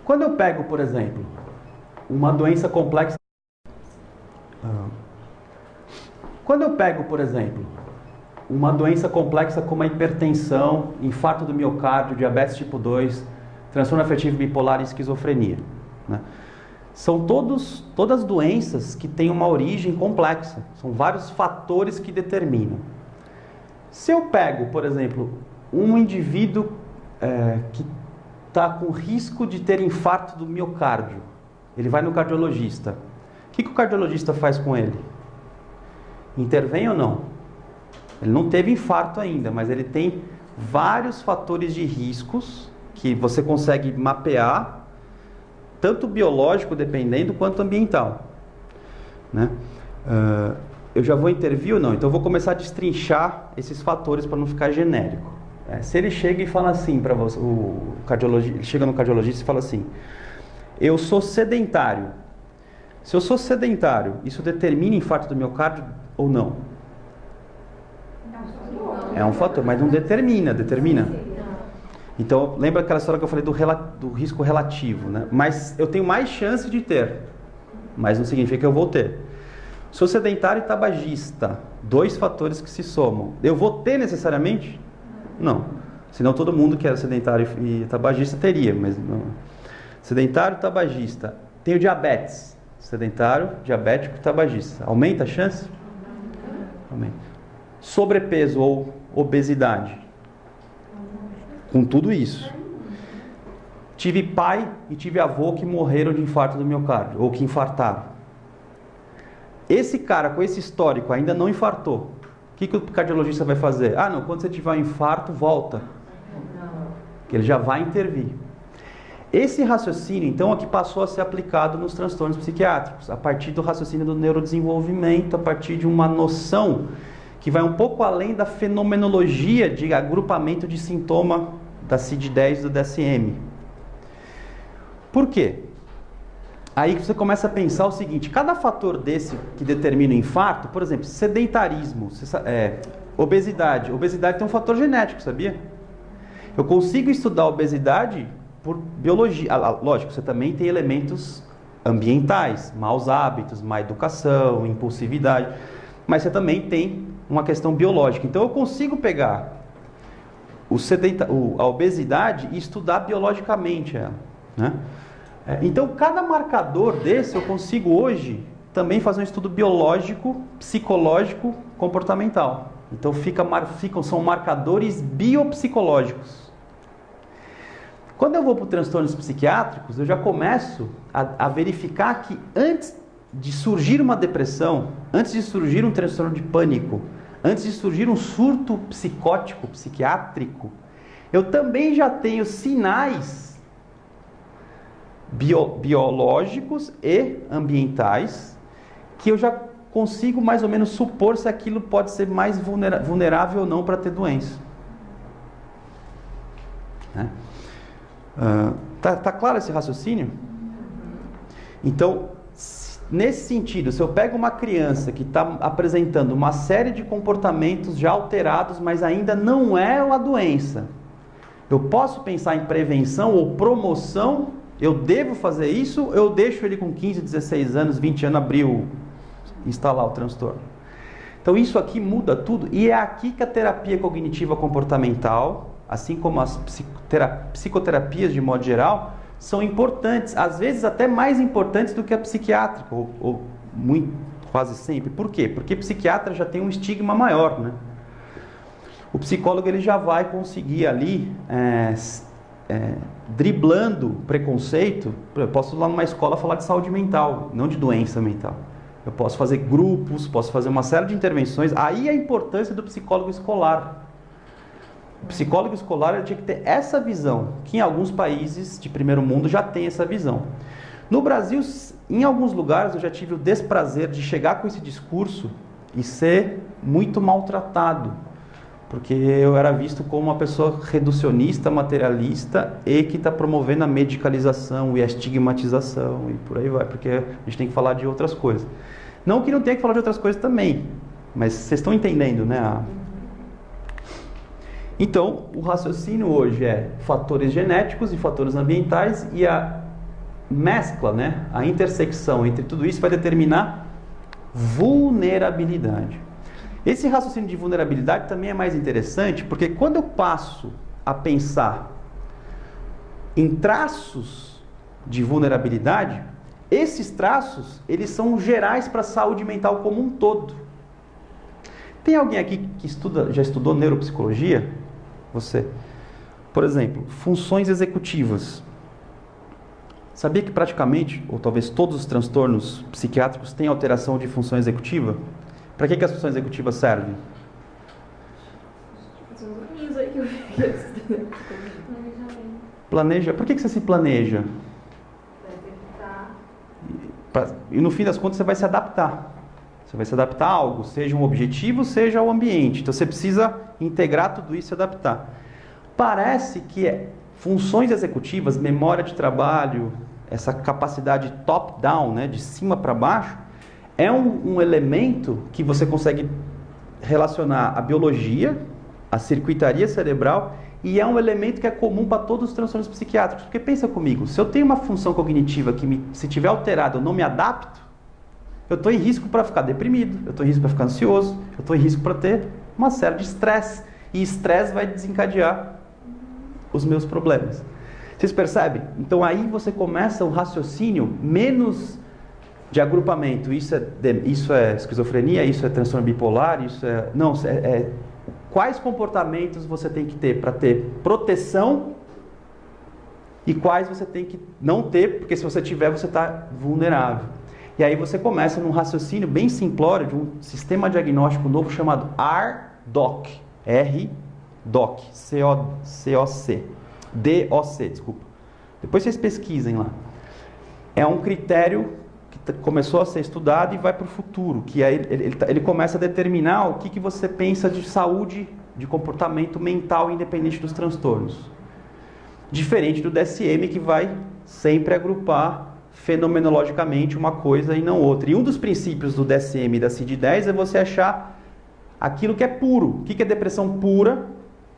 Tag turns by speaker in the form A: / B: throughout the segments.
A: Quando eu pego, por exemplo, uma doença complexa... Quando eu pego, por exemplo, uma doença complexa como a hipertensão, infarto do miocárdio, diabetes tipo 2, transtorno afetivo bipolar e esquizofrenia, né? São todas doenças que têm uma origem complexa. São vários fatores que determinam. Se eu pego, por exemplo, um indivíduo que está com risco de ter infarto do miocárdio, ele vai no cardiologista. O que o cardiologista faz com ele? Intervém ou não? Ele não teve infarto ainda, mas ele tem vários fatores de riscos que você consegue mapear, tanto biológico, dependendo, quanto ambiental, né? Eu já vou intervir ou não? Então eu vou começar a destrinchar esses fatores para não ficar genérico. Se ele chega e fala assim para você, o cardiologista, ele chega no cardiologista e fala assim: eu sou sedentário. Se eu sou sedentário, isso determina infarto do miocárdio ou não? É um fator, mas não determina. Então, lembra aquela história que eu falei do risco relativo, né? Mas eu tenho mais chance de ter, mas não significa que eu vou ter. Sou sedentário e tabagista, dois fatores que se somam. Eu vou ter necessariamente? Não. Senão todo mundo que era sedentário e tabagista teria, mas não. Sedentário, tabagista. Tenho diabetes. Sedentário, diabético e tabagista. Aumenta a chance? Aumenta. Sobrepeso ou obesidade. Com tudo isso. Tive pai e tive avô que morreram de infarto do miocárdio, ou que infartaram. Esse cara com esse histórico ainda não infartou. O que o cardiologista vai fazer? Ah, não, quando você tiver um infarto, volta. Que ele já vai intervir. Esse raciocínio, então, é que passou a ser aplicado nos transtornos psiquiátricos, a partir do raciocínio do neurodesenvolvimento, a partir de uma noção que vai um pouco além da fenomenologia de agrupamento de sintoma da CID-10 do DSM. Por quê? Aí você começa a pensar o seguinte: cada fator desse que determina o infarto, por exemplo, sedentarismo, obesidade. Obesidade tem um fator genético, sabia? Eu consigo estudar a obesidade por biologia. Lógico, você também tem elementos ambientais, maus hábitos, má educação, impulsividade, mas você também tem uma questão biológica. Então eu consigo pegar a obesidade e estudar biologicamente ela, né? Então cada marcador desse eu consigo hoje também fazer um estudo biológico, psicológico, comportamental. Então são marcadores biopsicológicos. Quando eu vou para os transtornos psiquiátricos, eu já começo a verificar que antes de surgir uma depressão, antes de surgir um transtorno de pânico, antes de surgir um surto psicótico, psiquiátrico, eu também já tenho sinais biológicos e ambientais que eu já consigo mais ou menos supor se aquilo pode ser mais vulnerável ou não para ter doença. Né? Tá claro esse raciocínio? Então, nesse sentido, se eu pego uma criança que está apresentando uma série de comportamentos já alterados, mas ainda não é a doença, eu posso pensar em prevenção ou promoção? Eu devo fazer isso ou eu deixo ele com 15, 16 anos, 20 anos instalar o transtorno? Então isso aqui muda tudo, e é aqui que a terapia cognitiva comportamental, assim como as psicoterapias de modo geral, são importantes, às vezes até mais importantes do que a psiquiátrica, ou quase sempre. Por quê? Porque psiquiatra já tem um estigma maior, né? O psicólogo ele já vai conseguir ali, driblando preconceito. Eu posso ir lá numa escola falar de saúde mental, não de doença mental. Eu posso fazer grupos, posso fazer uma série de intervenções. Aí a importância do psicólogo escolar. O psicólogo escolar tinha que ter essa visão, que em alguns países de primeiro mundo já tem essa visão. No Brasil, em alguns lugares, eu já tive o desprazer de chegar com esse discurso e ser muito maltratado, porque eu era visto como uma pessoa reducionista, materialista e que está promovendo a medicalização e a estigmatização e por aí vai, porque a gente tem que falar de outras coisas. Não que não tenha que falar de outras coisas também, mas vocês estão entendendo, né? Então, o raciocínio hoje é fatores genéticos e fatores ambientais, e mescla, né, a intersecção entre tudo isso vai determinar vulnerabilidade. Esse raciocínio de vulnerabilidade também é mais interessante, porque quando eu passo a pensar em traços de vulnerabilidade, esses traços, eles são gerais para a saúde mental como um todo. Tem alguém aqui que já estudou neuropsicologia? Você? Por exemplo, funções executivas. Sabia que praticamente, ou talvez todos os transtornos psiquiátricos têm alteração de função executiva? Para que as funções executivas servem? Planeja. Por que você se planeja? E no fim das contas você vai se adaptar. Você vai se adaptar a algo, seja um objetivo, seja o ambiente. Então você precisa integrar tudo isso e se adaptar. Parece que funções executivas, memória de trabalho, essa capacidade top-down, né, de cima para baixo, é um elemento que você consegue relacionar à biologia, à circuitaria cerebral, e é um elemento que é comum para todos os transtornos psiquiátricos. Porque pensa comigo, se eu tenho uma função cognitiva que se tiver alterada eu não me adapto, eu estou em risco para ficar deprimido, eu estou em risco para ficar ansioso, eu estou em risco para ter uma série de estresse. E estresse vai desencadear os meus problemas. Vocês percebem? Então aí você começa um raciocínio menos de agrupamento. Isso é esquizofrenia, isso é transtorno bipolar, isso é... Não, quais comportamentos você tem que ter para ter proteção e quais você tem que não ter, porque se você tiver, você está vulnerável. E aí você começa num raciocínio bem simplório de um sistema diagnóstico novo chamado RDoC. R-DOC. C-O-C. D-O-C, desculpa. Depois vocês pesquisem lá. É um critério que começou a ser estudado e vai para o futuro, que aí ele começa a determinar o que você pensa de saúde, de comportamento mental independente dos transtornos. Diferente do DSM, que vai sempre agrupar fenomenologicamente uma coisa e não outra. E um dos princípios do DSM e da CID-10 é você achar aquilo que é puro. O que é depressão pura?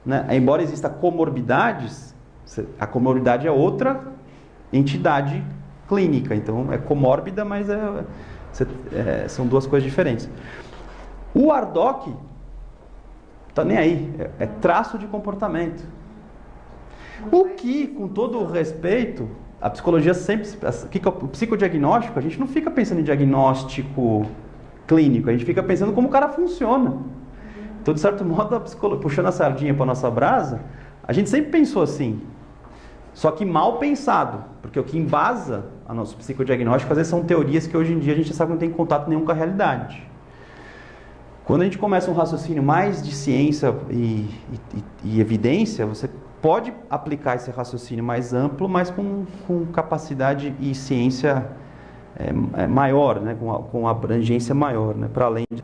A: Né? Embora exista comorbidades, a comorbidade é outra entidade clínica. Então é comórbida, mas são duas coisas diferentes. O RDoC tá nem aí. É traço de comportamento. O que, com todo o respeito, a psicologia sempre... O psicodiagnóstico, a gente não fica pensando em diagnóstico clínico, a gente fica pensando como o cara funciona. Então, de certo modo, a psicologia, puxando a sardinha para a nossa brasa, a gente sempre pensou assim. Só que mal pensado, porque o que embasa a nosso psicodiagnóstico, às vezes são teorias que hoje em dia a gente sabe que não tem contato nenhum com a realidade. Quando a gente começa um raciocínio mais de ciência e evidência, você pode aplicar esse raciocínio mais amplo, mas com capacidade e ciência maior, né? com abrangência maior, né? Para além de...